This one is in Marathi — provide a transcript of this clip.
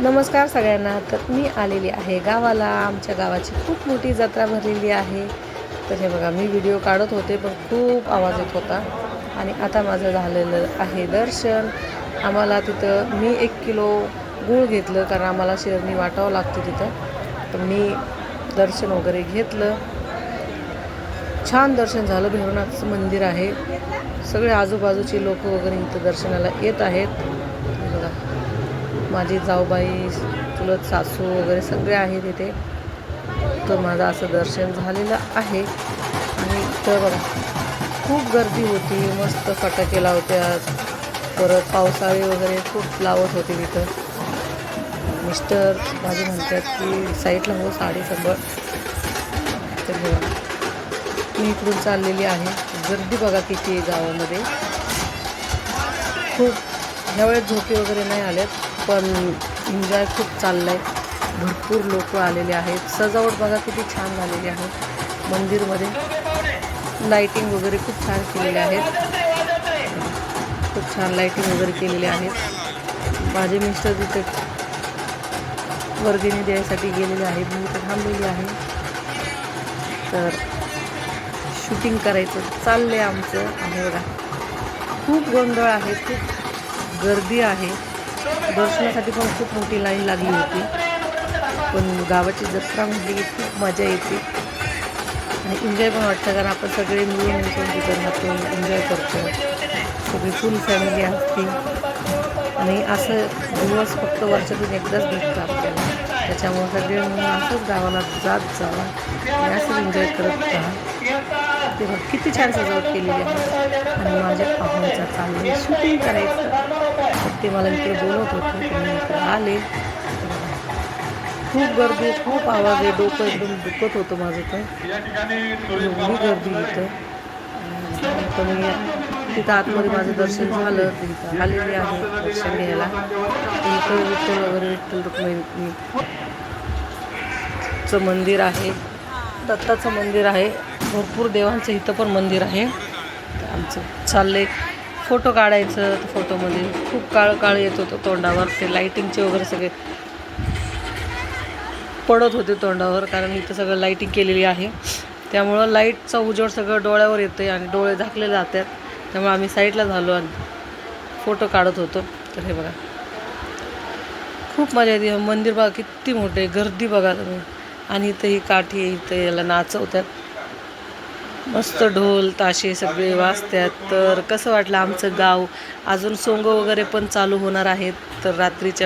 नमस्कार सगळ्यांना. तर मी आलेली आहे गावाला. आमच्या गावाची खूप मोठी जत्रा भरलेली आहे. तर हे बघा, मी व्हिडिओ काढत होते पण खूप आवाज येत होता. आणि आता माझं झालेलं आहे दर्शन. आम्हाला तिथं मी 1 किलो गूळ घेतलं, कारण आम्हाला शेरणी वाटावं लागते तिथं. तर मी दर्शन वगैरे घेतलं. छान दर्शन झालं. भैरवनाथचं मंदिर आहे. सगळे आजूबाजूचे लोक वगैरे इथं दर्शनाला येत आहेत. बघा, माझी जाऊबाई, चुलत सासू वगैरे सगळे आहेत इथे. तर माझं असं दर्शन झालेलं आहे. आणि इथं बघा, खूप गर्दी होती. मस्त फटाके लावतात. परत पावसाळे वगैरे खूप लावत होते तिथं. मिस्टर माझे म्हणतात की साईडला हो, साडी सांभाळ. तर बघा, मी इकडून चाललेली आहे. गर्दी बघा किती आहे गावामध्ये. खूप ह्यावेळेस झोके वगैरे नाही आलेत, पण एन्जॉय खूप चाललं आहे. भरपूर लोक आलेले आहेत. सजावट बघा किती छान झालेली आहे. मंदिरमध्ये लाईटिंग वगैरे खूप छान केलेले आहेत. खूप छान लाईटिंग वगैरे केलेले आहेत. माझे मिस्टर तिथे वर्गणी द्यायसाठी गेलेले आहेत. मी इथे थांबलेली आहे. तर शूटिंग करायचं चाललं आहे आमचं. आणि बघा, खूप गोंधळ आहे, खूप गर्दी आहे. दर्शनासाठी पण खूप मोठी लाईन लागली होती. पण गावाची जत्रा म्हटली की खूप मजा येते आणि एन्जॉय पण वाटतं, कारण आपण सगळे मिळून मिसळून तिथं राहतो, एन्जॉय करतो. सगळी फुल फॅमिली असते. आणि असं दिवस फक्त वर्षातून एकदाच भेटतं आपल्याला. त्याच्यामुळं सगळे मिळून असंच गावाला जात जावा आणि असंच एन्जॉय करत राहा. ते बघ किती छान सजावट केलेली आहे. आणि माझ्या पाहुण्याचा चालले शूटिंग करायचं. ते मला इकडे बोलत होते, तर मी इकडे आले. खूप गर्दी, खूप आवाज आहे. डोकं एकदम दुखत होतं माझं. तर एवढी गर्दी इथं. तर मी तिथं आतमध्ये माझं दर्शन झालं. तिथं आलेली आहे दर्शन घ्यायला. इथं विठ्ठल वगैरे, विठ्ठल रुक्मिणीचं मंदिर आहे, दत्ताचं मंदिर आहे. भरपूर देवांचं इथं पण मंदिर आहे. आमचं चाललंय फोटो काढायचं. फोटोमध्ये खूप काळं येत होतं तोंडावर. ते लाईटिंगचे वगैरे सगळे पडत होते तोंडावर, कारण इथं सगळं लाईटिंग केलेली आहे. त्यामुळं लाईटचा उजेड सगळं डोळ्यावर येतं आणि डोळे झाकले जातात. त्यामुळे आम्ही साईडला झालो आणि फोटो काढत होतो. तर हे बघा, खूप मजा येते. मंदिर बघा किती मोठे, गर्दी बघा तुम्ही. आणि इथं ही काठी, इथं याला नाचवतात. मस्त ढोल ताशे सगळे वाजतात. तर कसं वाटलं आमचं गाव. अजून सोंग वगैरे पण चालू होणार आहेत. तर रात्रीच्या